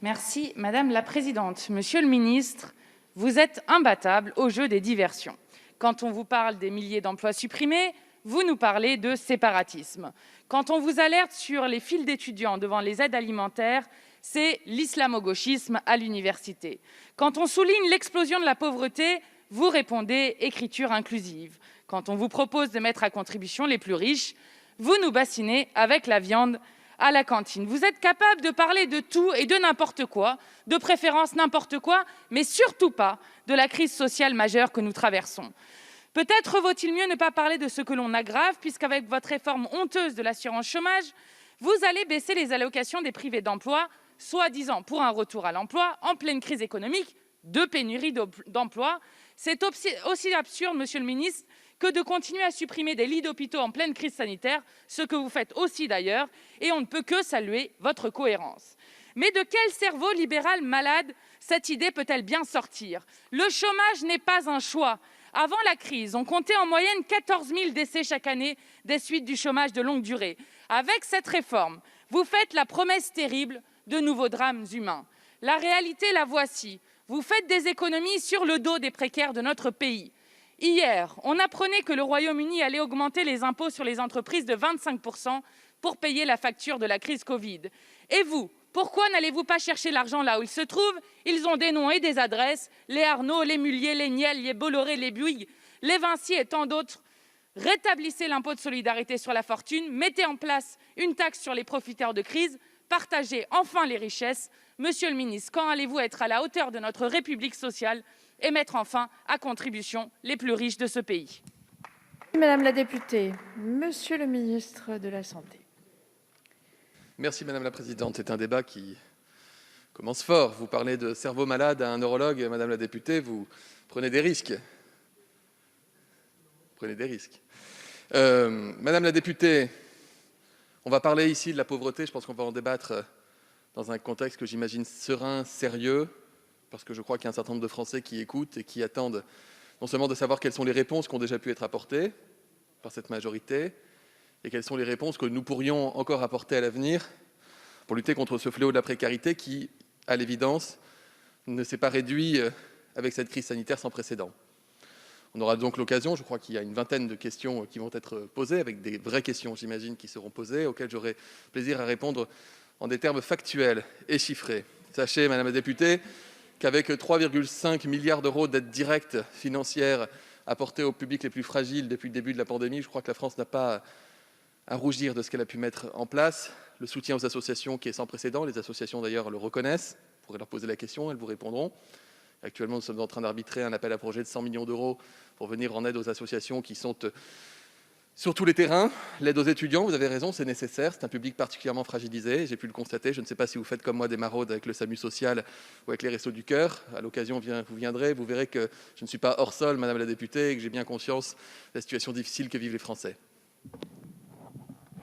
Merci Madame la Présidente. Monsieur le ministre, vous êtes imbattable au jeu des diversions. Quand on vous parle des milliers d'emplois supprimés, vous nous parlez de séparatisme. Quand on vous alerte sur les files d'étudiants devant les aides alimentaires, c'est l'islamo-gauchisme à l'université. Quand on souligne l'explosion de la pauvreté, vous répondez écriture inclusive. Quand on vous propose de mettre à contribution les plus riches, vous nous bassinez avec la viande à la cantine. Vous êtes capable de parler de tout et de n'importe quoi, de préférence n'importe quoi, mais surtout pas de la crise sociale majeure que nous traversons. Peut-être vaut-il mieux ne pas parler de ce que l'on aggrave, puisqu'avec votre réforme honteuse de l'assurance chômage, vous allez baisser les allocations des privés d'emploi, soi-disant pour un retour à l'emploi, en pleine crise économique, de pénurie d'emploi. C'est aussi absurde, monsieur le ministre, que de continuer à supprimer des lits d'hôpitaux en pleine crise sanitaire, ce que vous faites aussi d'ailleurs, et on ne peut que saluer votre cohérence. Mais de quel cerveau libéral malade cette idée peut-elle bien sortir? Le chômage n'est pas un choix. Avant la crise, on comptait en moyenne 14 000 décès chaque année des suites du chômage de longue durée. Avec cette réforme, vous faites la promesse terrible de nouveaux drames humains. La réalité, la voici. Vous faites des économies sur le dos des précaires de notre pays. Hier, on apprenait que le Royaume-Uni allait augmenter les impôts sur les entreprises de 25 % pour payer la facture de la crise Covid. Et vous, pourquoi n'allez-vous pas chercher l'argent là où il se trouve? Ils ont des noms et des adresses, les Arnaud, les Mullier, les Niel, les Bolloré, les Bouygues, les Vinci et tant d'autres. Rétablissez l'impôt de solidarité sur la fortune, mettez en place une taxe sur les profiteurs de crise, partagez enfin les richesses. Monsieur le ministre, quand allez-vous être à la hauteur de notre République sociale et mettre enfin à contribution les plus riches de ce pays? Madame la députée, monsieur le ministre de la Santé. Merci Madame la Présidente. C'est un débat qui commence fort. Vous parlez de cerveau malade à un neurologue, Madame la députée, vous prenez des risques. Madame la députée, on va parler ici de la pauvreté. Je pense qu'on va en débattre dans un contexte que j'imagine serein, sérieux, parce que je crois qu'il y a un certain nombre de Français qui écoutent et qui attendent non seulement de savoir quelles sont les réponses qui ont déjà pu être apportées par cette majorité, et quelles sont les réponses que nous pourrions encore apporter à l'avenir pour lutter contre ce fléau de la précarité qui, à l'évidence, ne s'est pas réduit avec cette crise sanitaire sans précédent. On aura donc l'occasion, je crois qu'il y a une vingtaine de questions qui vont être posées, avec des vraies questions, j'imagine, qui seront posées, auxquelles j'aurai plaisir à répondre en des termes factuels et chiffrés. Sachez, Madame la députée, qu'avec 3,5 milliards d'euros d'aides directes financières apportées aux publics les plus fragiles depuis le début de la pandémie, je crois que la France n'a pas à rougir de ce qu'elle a pu mettre en place. Le soutien aux associations qui est sans précédent, les associations d'ailleurs le reconnaissent. Vous pourrez leur poser la question, elles vous répondront. Actuellement, nous sommes en train d'arbitrer un appel à projet de 100 millions d'euros pour venir en aide aux associations qui sont sur tous les terrains. L'aide aux étudiants, vous avez raison, c'est nécessaire. C'est un public particulièrement fragilisé. J'ai pu le constater. Je ne sais pas si vous faites comme moi des maraudes avec le SAMU social ou avec les Restos du Cœur. À l'occasion, vous viendrez, vous verrez que je ne suis pas hors sol, Madame la députée, et que j'ai bien conscience de la situation difficile que vivent les Français.